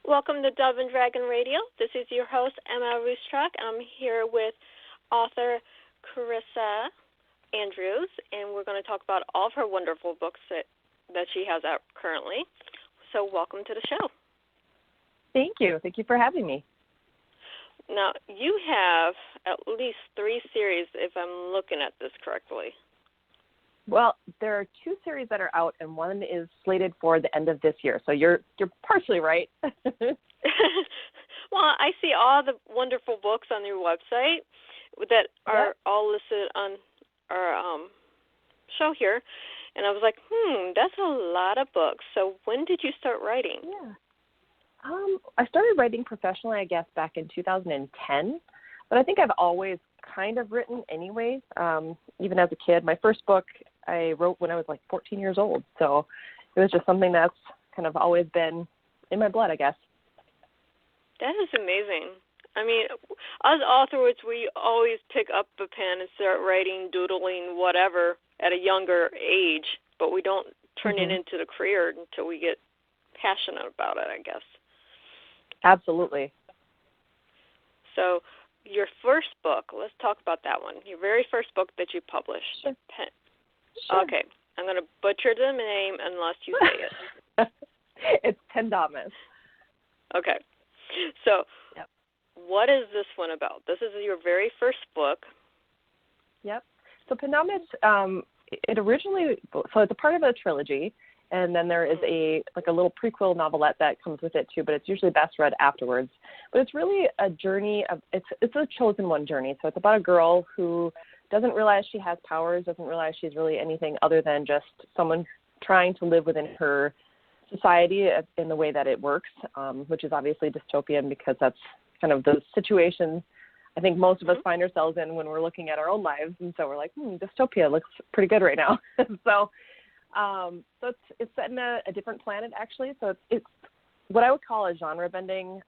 Welcome to Dove and Dragon Radio. This is your host, M.L.Ruscsak. I'm here with author Carissa Andrews, and we're going to talk about all of her wonderful books that she has out currently. So welcome to the show. Thank you. Thank you for having me. Now, you have at least 3 series, if I'm looking at this correctly. Well, there are 2 series that are out, and one is slated for the end of this year. So you're partially right. Well, I see all the wonderful books on your website that are all listed on our show here, and I was like, that's a lot of books. So when did you start writing? Yeah. I started writing professionally, I guess, back in 2010, but I think I've always kind of written anyway, even as a kid. My first book I wrote when I was like 14 years old, so it was just something that's kind of always been in my blood, I guess. That is amazing. I mean, us authors, we always pick up the pen and start writing, doodling, whatever, at a younger age, but we don't turn it into the career until we get passionate about it, I guess. Absolutely. So your first book, let's talk about that one. Your very first book that you published. Sure. Sure. Okay. I'm going to butcher the name unless you say it. It's Pendamus. Okay. So what is this one about? This is your very first book. Yep. So Pendamus, it originally, so it's a part of a trilogy. And then there is a little prequel novelette that comes with it too, but it's usually best read afterwards. But it's really a journey of it's a chosen one journey. So it's about a girl who doesn't realize she has powers, doesn't realize she's really anything other than just someone trying to live within her society in the way that it works, which is obviously dystopian because that's kind of the situation I think most of us find ourselves in when we're looking at our own lives. And so we're like, dystopia looks pretty good right now. So it's set in a different planet, actually. So it's what I would call a genre-bending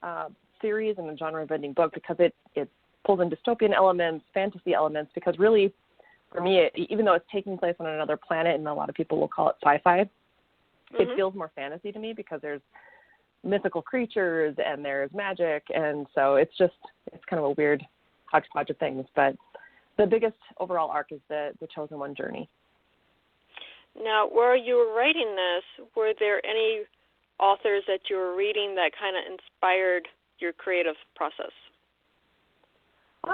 series and a genre-bending book because it pulls in dystopian elements, fantasy elements, because really, for me, even though it's taking place on another planet, and a lot of people will call it sci-fi, it feels more fantasy to me because there's mythical creatures and there's magic, and so it's kind of a weird hodgepodge of things. But the biggest overall arc is the chosen one journey. Now, while you were writing this, were there any authors that you were reading that kind of inspired your creative process?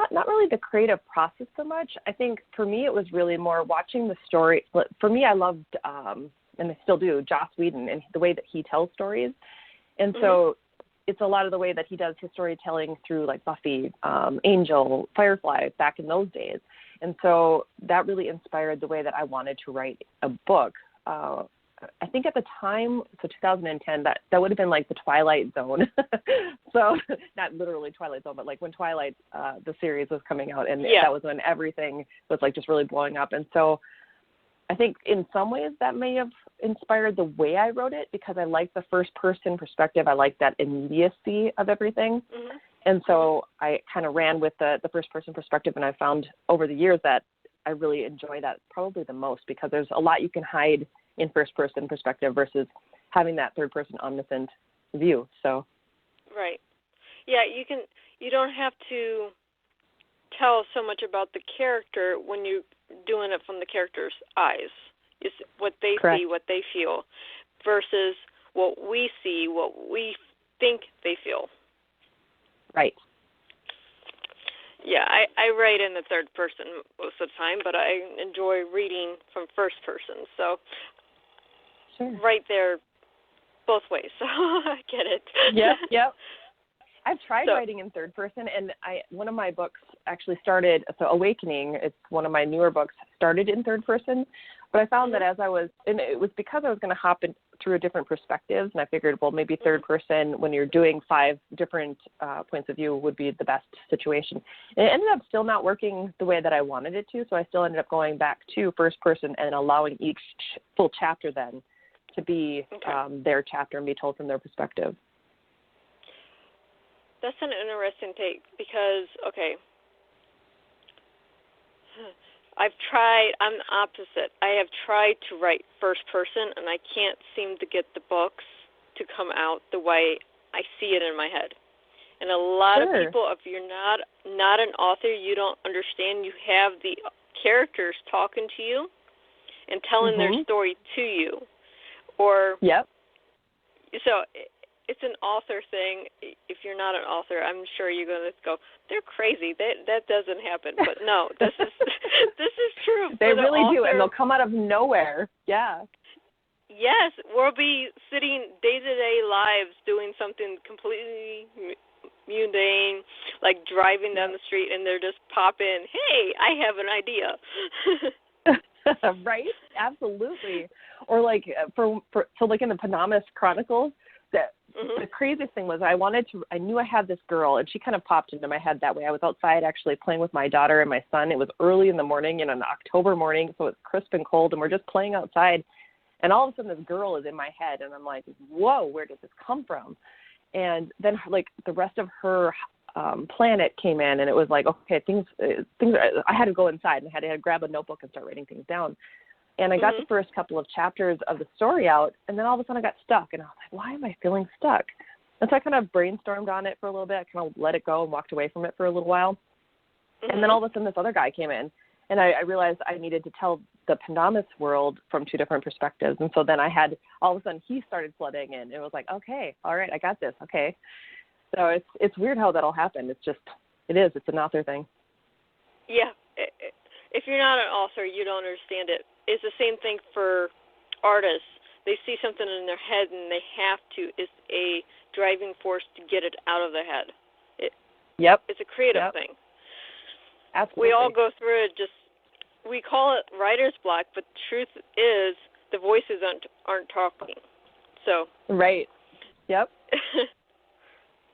Not really the creative process so much. I think for me it was really more watching the story. For me, I loved, and I still do, Joss Whedon and the way that he tells stories. And so it's a lot of the way that he does his storytelling through like Buffy, Angel, Firefly back in those days. And so that really inspired the way that I wanted to write a book. I think at the time, so 2010, that would have been like the Twilight Zone. So not literally Twilight Zone, but like when Twilight, the series was coming out, and that was when everything was like just really blowing up. And so I think in some ways that may have inspired the way I wrote it because I like the first person perspective. I like that immediacy of everything. And so I kind of ran with the first person perspective, and I found over the years that I really enjoy that probably the most because there's a lot you can hide in first person perspective versus having that third person omniscient view. So right. Yeah, you don't have to tell so much about the character when you're doing it from the character's eyes. It's what they see, what they feel, versus what we see, what we think they feel. Right. Yeah, I write in the third person most of the time, but I enjoy reading from first person. So right there both ways. So I get it. Yep. I've tried writing in third person, and one of my books actually started, so Awakening, it's one of my newer books, started in third person, but I found that as I was, and it was because I was going to hop through different perspectives, and I figured, well, maybe third person, when you're doing 5 different points of view, would be the best situation. And it ended up still not working the way that I wanted it to, so I still ended up going back to first person and allowing each full chapter then to be their chapter and be told from their perspective. That's an interesting take because, I'm the opposite. I have tried to write first person, and I can't seem to get the books to come out the way I I see it in my head. And a lot of people, if you're not an author, you don't understand. You have the characters talking to you and telling their story to you. Or so it's an author thing. If you're not an author, I'm sure you're going to go, they're crazy. That doesn't happen. But no, this is this is true. They really do, and they'll come out of nowhere. Yeah. Yes, we'll be sitting day-to-day lives doing something completely mundane, like driving down the street, and they're just pop in, hey, I have an idea. Right? Absolutely. Or like so like in the Panamas Chronicles, the craziest thing was I knew I had this girl, and she kind of popped into my head that way. I was outside actually playing with my daughter and my son. It was early in the morning, in an October morning, so it's crisp and cold, and we're just playing outside. And all of a sudden, this girl is in my head, and I'm like, whoa, where did this come from? And then, like, the rest of her planet came in, and it was like, okay, things. I had to go inside, and I had to grab a notebook and start writing things down. And I got the first couple of chapters of the story out, and then all of a sudden I got stuck, and I was like, why am I feeling stuck? And so I kind of brainstormed on it for a little bit. I kind of let it go and walked away from it for a little while. And then all of a sudden this other guy came in, and I realized I needed to tell the Panamas world from two different perspectives. And so then I had, all of a sudden he started flooding in. It was like, okay, all right, I got this. Okay. So it's weird how that'll happen. It's an author thing. Yeah. If you're not an author, you don't understand it. It's the same thing for artists. They see something in their head and they have to. It's a driving force to get it out of their head. It's a creative thing. Absolutely. We all go through it. We call it writer's block, but the truth is the voices aren't talking. So right. Yep.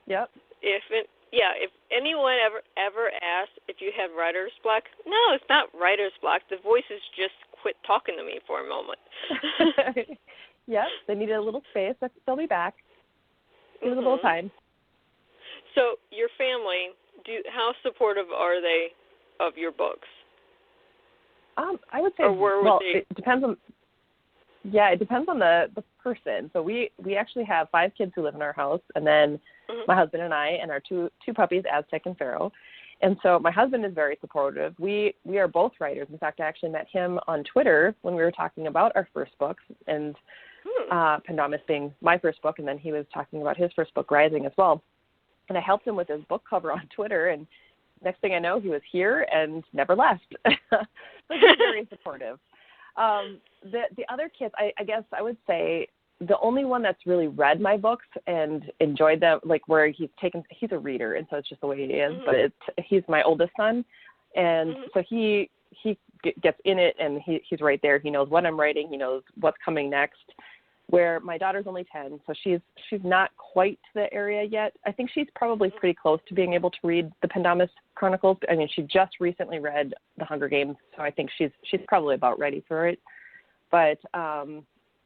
Yep. If anyone ever asks if you have writer's block, no, it's not writer's block. The voices just quit talking to me for a moment. Yep. They needed a little space. They'll be back. Give it a little time. So your family, how supportive are they of your books? I would say, it depends on. Yeah, it depends on the person. So we actually have 5 kids who live in our house, and then my husband and I and our two puppies, Aztec and Pharaoh. And so my husband is very supportive. We are both writers. In fact, I actually met him on Twitter when we were talking about our first books, and Pendamis being my first book, and then he was talking about his first book, Rising, as well. And I helped him with his book cover on Twitter, and next thing I know, he was here and never left. So he's very supportive. The other kids, I guess I would say the only one that's really read my books and enjoyed them, like where he's a reader, and so it's just the way he is, but he's my oldest son. And so he gets in it, and he's right there. He knows what I'm writing. He knows what's coming next. Where my daughter's only 10, so she's not quite to the area yet. I think she's probably pretty close to being able to read the Pendamis Chronicles. I mean, she just recently read The Hunger Games, so I think she's probably about ready for it. But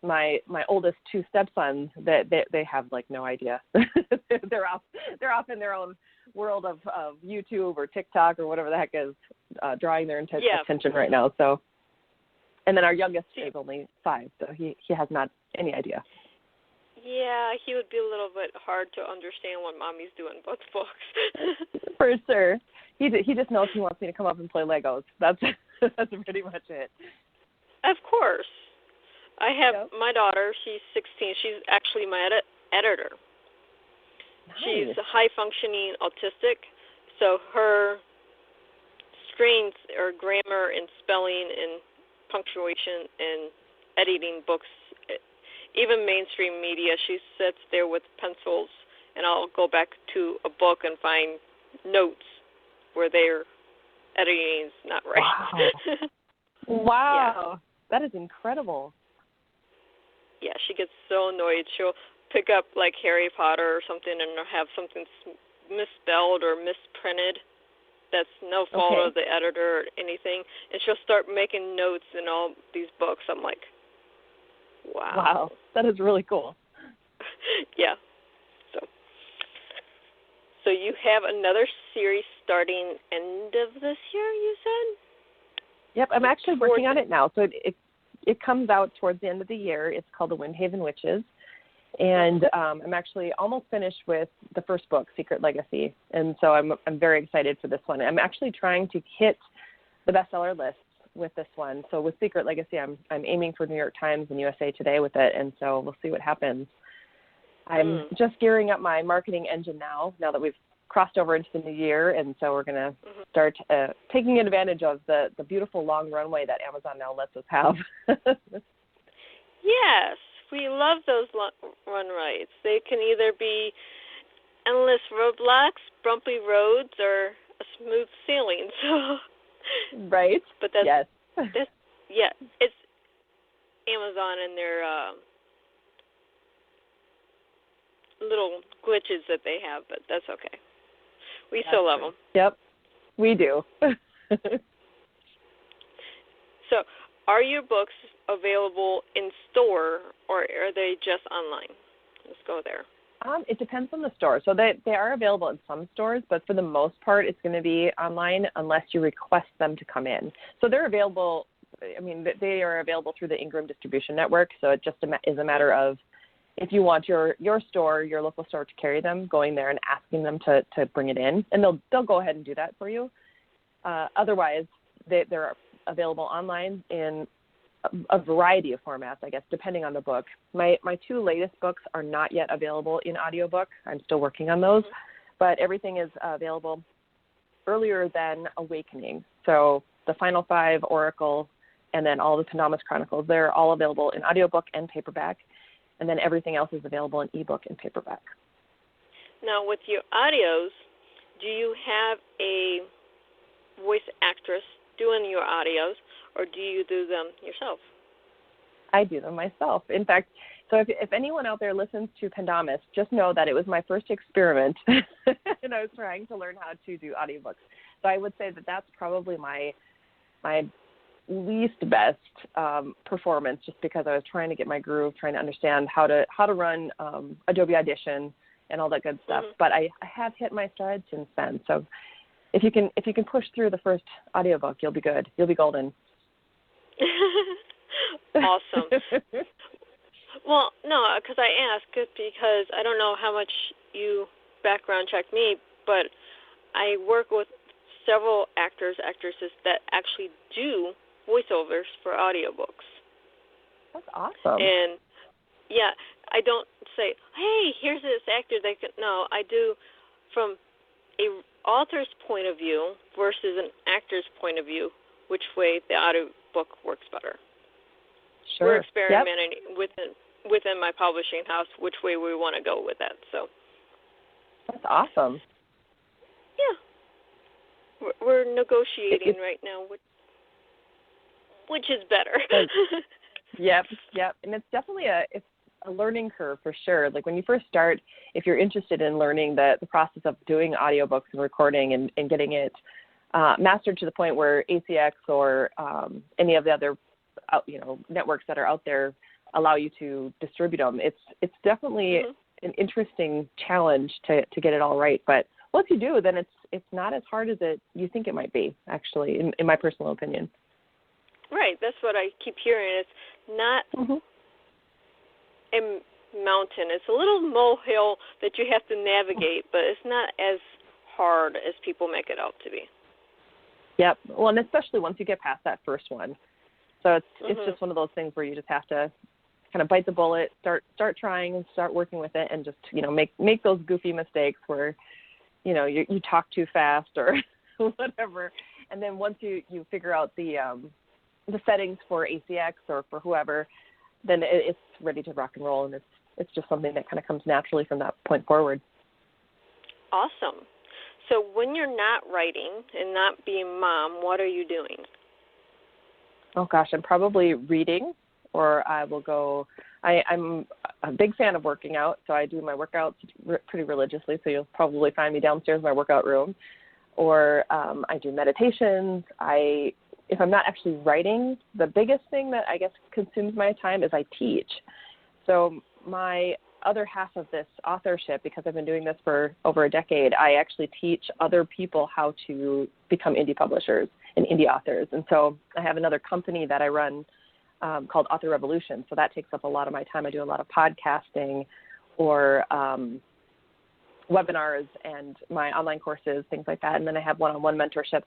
my oldest 2 stepsons, they have like no idea. they're off in their own world of YouTube or TikTok or whatever the heck is drawing their attention right now. So, and then our youngest is only 5, so he has not any idea. Yeah, he would be a little bit hard to understand what Mommy's doing both books. For sure. He just knows he wants me to come up and play Legos. That's pretty much it. Of course. I have my daughter, she's 16. She's actually my editor. Nice. She's high-functioning autistic, so her strengths are grammar and spelling and punctuation and editing books. Even mainstream media, she sits there with pencils, and I'll go back to a book and find notes where their editing is not right. Wow. That is incredible. Yeah, she gets so annoyed. She'll pick up, like, Harry Potter or something and have something misspelled or misprinted. That's no fault of the editor or anything. And she'll start making notes in all these books. I'm like, wow. That is really cool. Yeah. So you have another series starting end of this year, you said? Yep, I'm actually working on it now. So it comes out towards the end of the year. It's called The Windhaven Witches. And I'm actually almost finished with the first book, Secret Legacy. And so I'm very excited for this one. I'm actually trying to hit the bestseller lists with this one. So with Secret Legacy, I'm aiming for New York Times and USA Today with it. And so we'll see what happens. I'm just gearing up my marketing engine now that we've crossed over into the new year. And so we're going to start taking advantage of the beautiful long runway that Amazon now lets us have. Yes. We love those run rides. They can either be endless roadblocks, bumpy roads, or a smooth sailing. So, right. But that's, yes. It's Amazon and their little glitches that they have, but that's okay. We still love them. Yep, we do. So, are your books available in store, or are they just online? Let's go there. It depends on the store. So they are available in some stores, but for the most part, it's going to be online unless you request them to come in. So they're available. I mean, they are available through the Ingram Distribution Network. So it just is a matter of if you want your store, your local store to carry them, going there and asking them to bring it in, and they'll go ahead and do that for you. Otherwise, they're available online in a variety of formats, I guess, depending on the book. My two latest books are not yet available in audiobook. I'm still working on those, but everything is available earlier than Awakening. So the Final Five, Oracle, and then all the Pendamis Chronicles, they're all available in audiobook and paperback, and then everything else is available in ebook and paperback. Now, with your audios, do you have a voice actress doing your audios, or do you do them yourself? I do them myself. In fact, so if anyone out there listens to Pendamis, just know that it was my first experiment, and I was trying to learn how to do audiobooks. So I would say that that's probably my least best performance, just because I was trying to get my groove, trying to understand how to run Adobe Audition and all that good stuff. But I have hit my stride since then. So if you can push through the first audiobook, you'll be good. You'll be golden. Awesome. Well, no, because I ask it because I don't know how much you background check me, but I work with several actresses that actually do voiceovers for audiobooks. That's awesome. And yeah, I don't say, hey, here's this actor that can. No, I do from a author's point of view versus an actor's point of view, which way the audiobook works better. Sure. We're experimenting within my publishing house which way we want to go with that. So that's awesome. Yeah. We're negotiating right now, which is better. Yep. And it's definitely a learning curve for sure. Like when you first start, if you're interested in learning the process of doing audiobooks and recording and getting it mastered to the point where ACX or any of the other networks that are out there allow you to distribute them, it's definitely an interesting challenge to get it all right. But once you do, then it's not as hard as you think it might be, actually, in my personal opinion. Right. That's what I keep hearing. It's not a mountain. It's a little molehill that you have to navigate, but it's not as hard as people make it out to be. Yep. Well, and especially once you get past that first one. So it's just one of those things where you just have to kind of bite the bullet, start trying and start working with it, and just make those goofy mistakes where you talk too fast or whatever. And then once you figure out the settings for ACX or for whoever, then it's ready to rock and roll, and it's just something that kind of comes naturally from that point forward. Awesome. So when you're not writing and not being mom, what are you doing? Oh gosh, I'm probably reading, or I will go. I'm a big fan of working out, so I do my workouts pretty religiously. So you'll probably find me downstairs in my workout room, or I do meditations. If I'm not actually writing, the biggest thing that I guess consumes my time is I teach. So my other half of this authorship, because I've been doing this for over a decade, I actually teach other people how to become indie publishers and indie authors. And so I have another company that I run called Author Revolution. So that takes up a lot of my time. I do a lot of podcasting or webinars and my online courses, things like that. And then I have one-on-one mentorships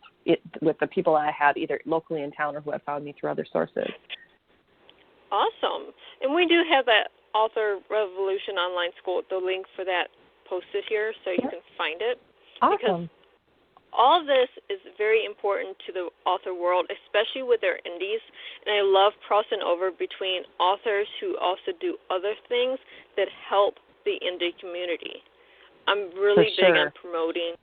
with the people I have either locally in town or who have found me through other sources. Awesome. And we do have that Author Revolution online school, the link for that posted here so you can find it. Awesome. Because all of this is very important to the author world, especially with their indies. And I love crossing over between authors who also do other things that help the indie community. I'm really big on promoting.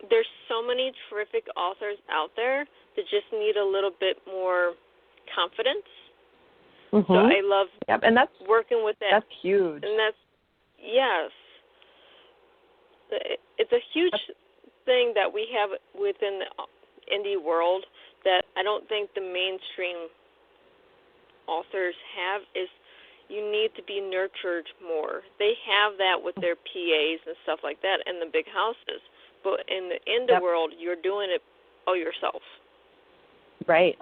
There's so many terrific authors out there that just need a little bit more confidence. So I love and that's working with that. That's huge. And that's, yes. It's a huge thing that we have within the indie world that I don't think the mainstream authors have is you need to be nurtured more. They have that with their PAs and stuff like that in the big houses. But in the indie world, you're doing it all yourself. Right.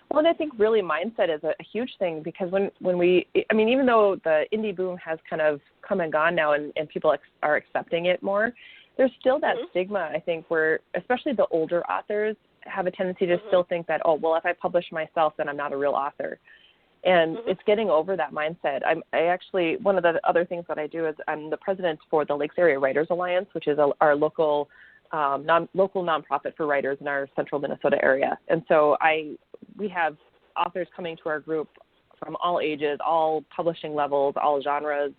Well, and I think really mindset is a huge thing because when we, I mean, even though the indie boom has kind of come and gone now and people are accepting it more, there's still that stigma, I think, where especially the older authors have a tendency to still think that, oh, well, if I publish myself, then I'm not a real author. And it's getting over that mindset. I actually, one of the other things that I do is I'm the president for the Lakes Area Writers Alliance, which is our local nonprofit for writers in our central Minnesota area. And so we have authors coming to our group from all ages, all publishing levels, all genres.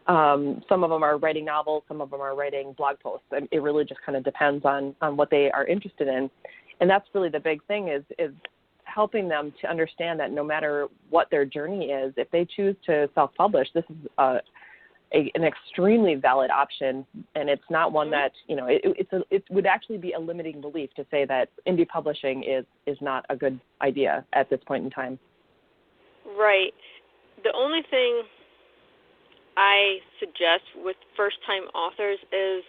Some of them are writing novels, some of them are writing blog posts. And it really just kind of depends on what they are interested in. And that's really the big thing is helping them to understand that no matter what their journey is, if they choose to self-publish, this is an extremely valid option, and it's not one that, it would actually be a limiting belief to say that indie publishing is not a good idea at this point in time. Right. The only thing I suggest with first-time authors is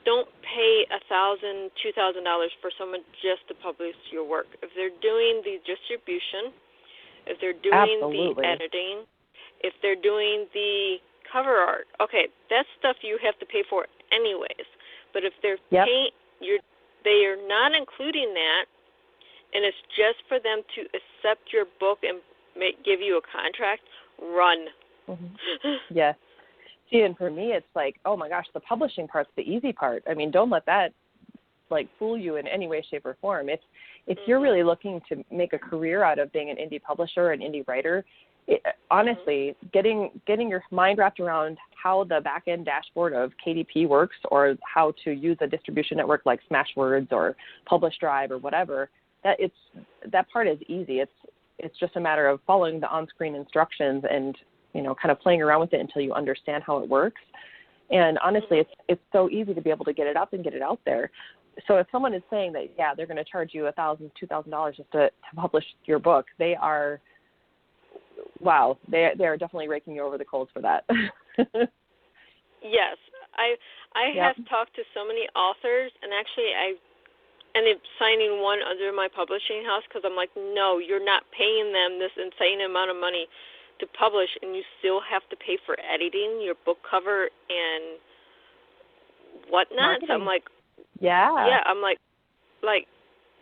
don't pay $1,000, $2,000 for someone just to publish your work. If they're doing the distribution, if they're doing the editing, if they're doing the cover art, okay, that's stuff you have to pay for anyways. But if they're they are not including that, and it's just for them to accept your book and give you a contract, run. Yes. See, and for me, it's like, oh my gosh, the publishing part's the easy part. I mean, don't let that fool you in any way, shape, or form. If you're really looking to make a career out of being an indie publisher, an indie writer, honestly, getting your mind wrapped around how the back end dashboard of KDP works, or how to use a distribution network like Smashwords or Publish Drive or whatever, that part is easy. It's just a matter of following the on-screen instructions and kind of playing around with it until you understand how it works. And honestly, it's so easy to be able to get it up and get it out there. So if someone is saying that, they're going to charge you $1,000, $2,000 just to publish your book, they are definitely raking you over the coals for that. Yes. I have talked to so many authors, and actually I ended up signing one under my publishing house because I'm like, no, you're not paying them this insane amount of money to publish, and you still have to pay for editing your book cover and whatnot. So I'm like, I'm like,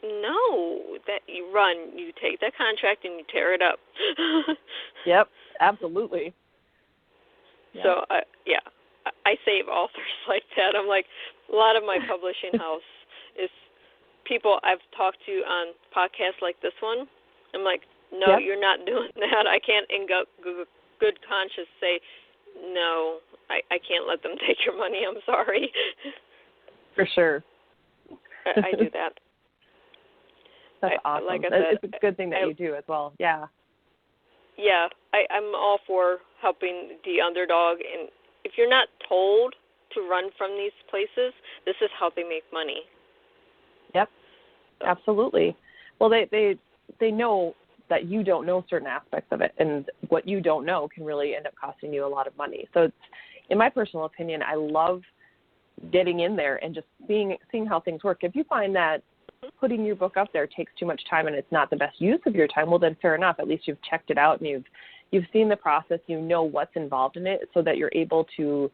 no, that you run, you take that contract and you tear it up. Yep, absolutely. Yep. So, I save authors like that. I'm like, a lot of my publishing house is people I've talked to on podcasts like this one. I'm like, no, you're not doing that. I can't in good conscience say, no, I can't let them take your money. I'm sorry. For sure. I do that. That's awesome. Like I said, it's a good thing that you do as well. Yeah. Yeah, I'm all for helping the underdog. And if you're not told to run from these places, this is how they make money. Yep, absolutely. Well, they know that you don't know certain aspects of it, and what you don't know can really end up costing you a lot of money. So it's, in my personal opinion, I love getting in there and just seeing how things work. If you find that putting your book up there takes too much time and it's not the best use of your time, well, then fair enough. At least you've checked it out and you've seen the process, you know what's involved in it, so that you're able to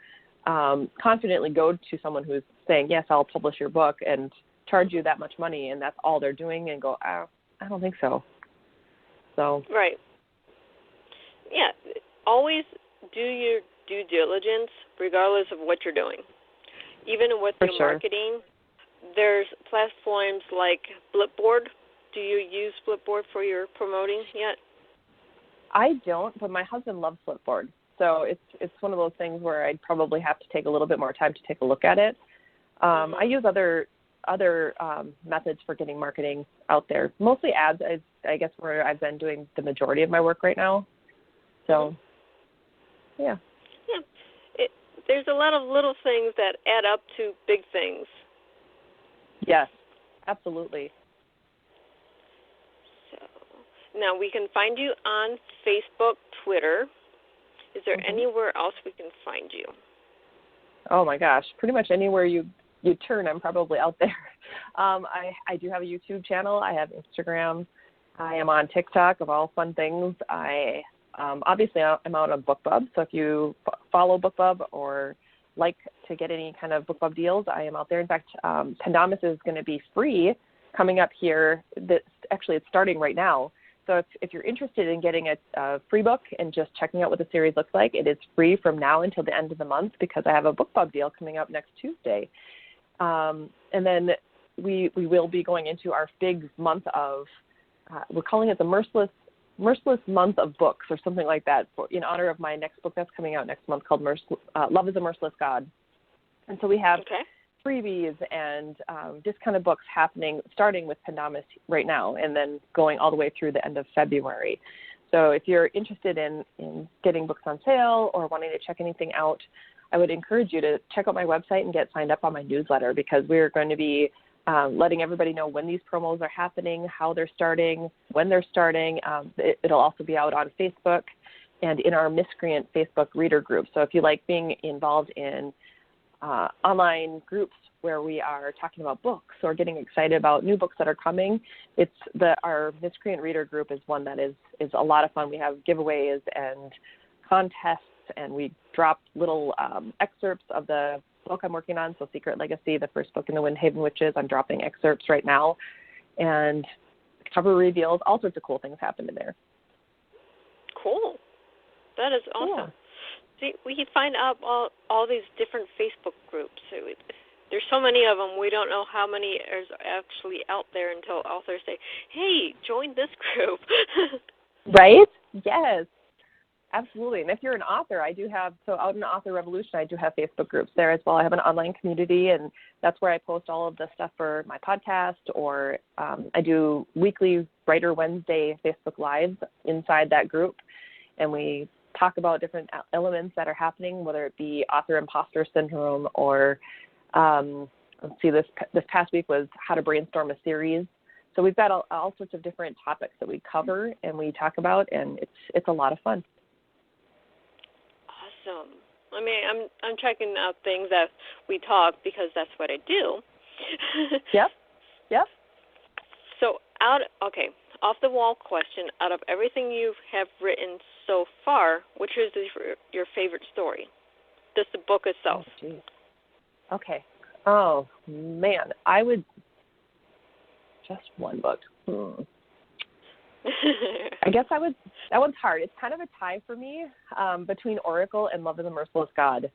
confidently go to someone who's saying, yes, I'll publish your book and charge you that much money, and that's all they're doing, and go, I don't think so. So right. Yeah, always do your due diligence regardless of what you're doing. Even with your marketing, there's platforms like Flipboard. Do you use Flipboard for your promoting yet? I don't, but my husband loves Flipboard. So it's one of those things where I'd probably have to take a little bit more time to take a look at it. I use other methods for getting marketing out there. Mostly ads, I guess, where I've been doing the majority of my work right now. So, yeah. Yeah. There's a lot of little things that add up to big things. Yes, absolutely. So, now we can find you on Facebook, Twitter. Is there anywhere else we can find you? Oh, my gosh. Pretty much anywhere you turn, I'm probably out there. I do have a YouTube channel. I have Instagram. I am on TikTok, of all fun things. Obviously, I'm out on BookBub, so if you follow BookBub or like to get any kind of BookBub deals, I am out there. In fact, Pendamis is going to be free coming up here. Actually, it's starting right now. So if you're interested in getting a free book and just checking out what the series looks like, it is free from now until the end of the month, because I have a BookBub deal coming up next Tuesday. And then we will be going into our big month of, we're calling it the Merciless Month of Books, or something like that, in honor of my next book that's coming out next month, called Love is a Merciless God. And so we have freebies and discounted books happening, starting with Pendamis right now, and then going all the way through the end of February. So if you're interested in getting books on sale or wanting to check anything out, I would encourage you to check out my website and get signed up on my newsletter, because we're going to be letting everybody know when these promos are happening, how they're starting, when they're starting. It'll also be out on Facebook and in our Miscreant Facebook reader group. So if you like being involved in online groups where we are talking about books or getting excited about new books that are coming, our Miscreant reader group is one that is a lot of fun. We have giveaways and contests, and we drop little excerpts of the book I'm working on. So Secret Legacy, the first book in the Windhaven Witches, I'm dropping excerpts right now, and cover reveals. All sorts of cool things happen in there. Cool. That is awesome. Yeah. See, we find out all these different Facebook groups. There's so many of them, we don't know how many is actually out there until authors say, hey, join this group. Right? Yes. Absolutely. And if you're an author, I do have, so out in Author Revolution, I do have Facebook groups there as well. I have an online community, and that's where I post all of the stuff for my podcast, or I do weekly Writer Wednesday Facebook Lives inside that group, and we talk about different elements that are happening, whether it be author imposter syndrome, or let's see, this past week was how to brainstorm a series. So we've got all sorts of different topics that we cover and we talk about, and it's a lot of fun. Awesome. I mean, I'm checking out things that we talk, because that's what I do. Yep. So off the wall question, out of everything you have written so far, which is your favorite story? Just the book itself. Oh, geez. Okay. Oh, man. I would, just one book. I guess that one's hard. It's kind of a tie for me between Oracle and Love is a Merciless God.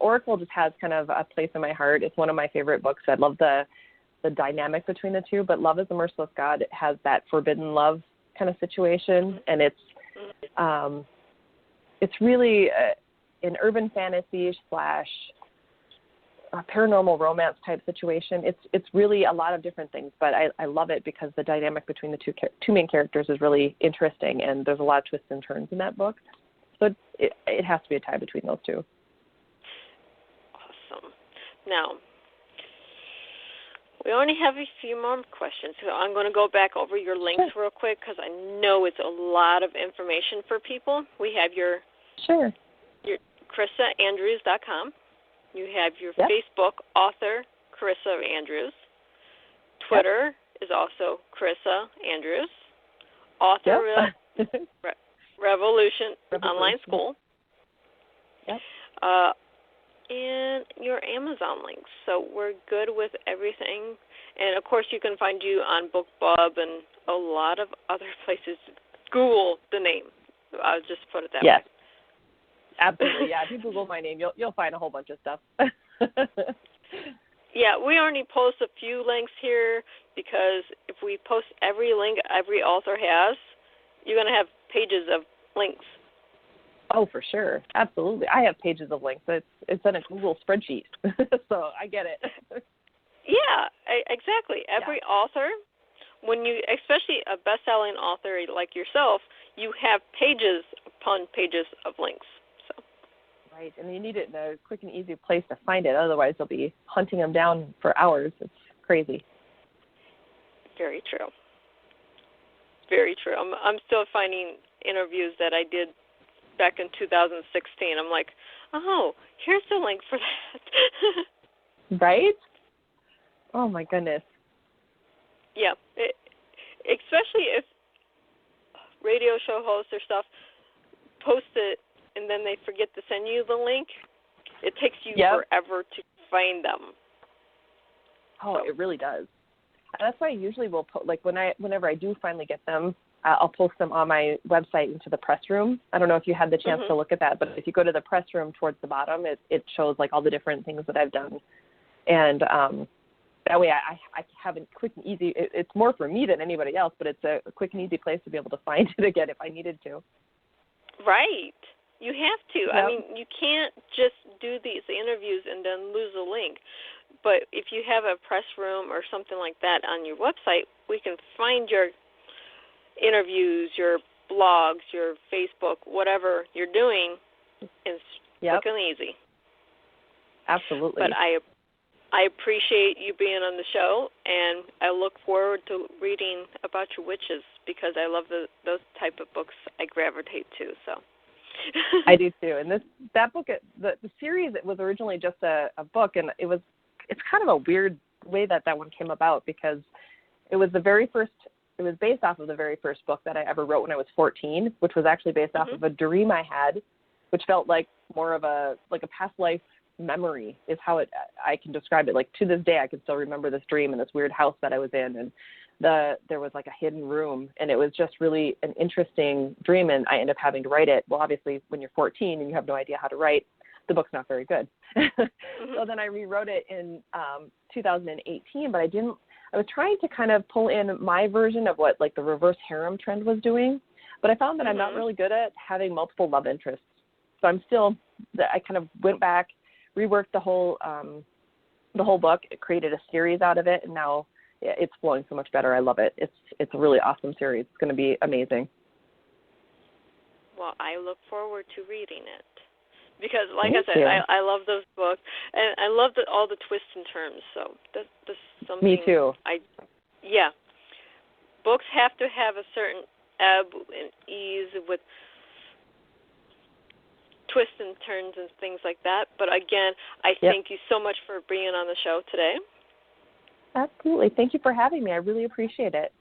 Oracle just has kind of a place in my heart. It's one of my favorite books. I love the dynamic between the two, but Love is a Merciless God has that forbidden love kind of situation, and it's really an urban fantasy / a paranormal romance type situation. It's really a lot of different things, but I love it because the dynamic between the two main characters is really interesting, and there's a lot of twists and turns in that book. So it has to be a tie between those two. Awesome. Now, we only have a few more questions, so I'm going to go back over your links real quick, because I know it's a lot of information for people. We have your CarissaAndrews.com. You have your Facebook author, Carissa Andrews, Twitter is also Carissa Andrews, author of Revolution Online School. Yep. And your Amazon links. So we're good with everything. And, of course, you can find you on BookBub and a lot of other places. Google the name. I'll just put it that way. Yes. Absolutely. Yeah, if you Google my name, you'll find a whole bunch of stuff. Yeah, we only post a few links here because if we post every link every author has, you're going to have pages of links. Oh, for sure. Absolutely. I have pages of links. It's in a Google spreadsheet, so I get it. Yeah, exactly. Every author, when you, especially a best-selling author like yourself, you have pages upon pages of links. So. Right, and you need it in a quick and easy place to find it. Otherwise, you'll be hunting them down for hours. It's crazy. Very true. Very true. I'm still finding interviews that I did back in 2016. I'm like, oh, here's the link for that. Right? Oh, my goodness. Yeah. Especially if radio show hosts or stuff post it and then they forget to send you the link, it takes you forever to find them. Oh, it really does. That's why I usually will put, like, whenever I do finally get them, I'll post them on my website into the press room. I don't know if you had the chance to look at that, but if you go to the press room towards the bottom, it shows, like, all the different things that I've done. And that way I have a quick and easy, it's more for me than anybody else, but it's a quick and easy place to be able to find it again if I needed to. Right. You have to. Yep. I mean, you can't just do these interviews and then lose a link. But if you have a press room or something like that on your website, we can find your interviews, your blogs, your Facebook, whatever you're doing is quick and easy. Absolutely. But I appreciate you being on the show, and I look forward to reading about your witches because I love those type of books I gravitate to. So I do too. And that book, the series, it was originally just a book, and it's kind of a weird way that one came about because it was based off of the very first book that I ever wrote when I was 14, which was actually based off of a dream I had, which felt like more of a past life memory is how I can describe it. Like, to this day, I can still remember this dream and this weird house that I was in, and there was like a hidden room, and it was just really an interesting dream, and I ended up having to write it. Well, obviously, when you're 14 and you have no idea how to write, the book's not very good. So then I rewrote it in 2018, but I was trying to kind of pull in my version of what, like, the reverse harem trend was doing, but I found that I'm not really good at having multiple love interests. So I kind of went back, reworked the whole book, created a series out of it, and now it's flowing so much better. I love it. It's a really awesome series. It's going to be amazing. Well, I look forward to reading it. Because, like I said, I love those books, and I love all the twists and turns. So that's something. Me too. Books have to have a certain ebb and ease with twists and turns and things like that. But again, I thank you so much for being on the show today. Absolutely. Thank you for having me. I really appreciate it.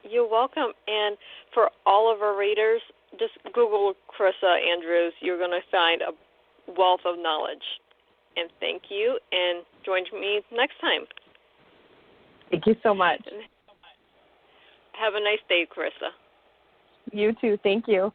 You're welcome. And for all of our readers, just Google Carissa Andrews. You're going to find a wealth of knowledge. And thank you, and join me next time. Thank you so much. Have a nice day, Carissa. You too. Thank you.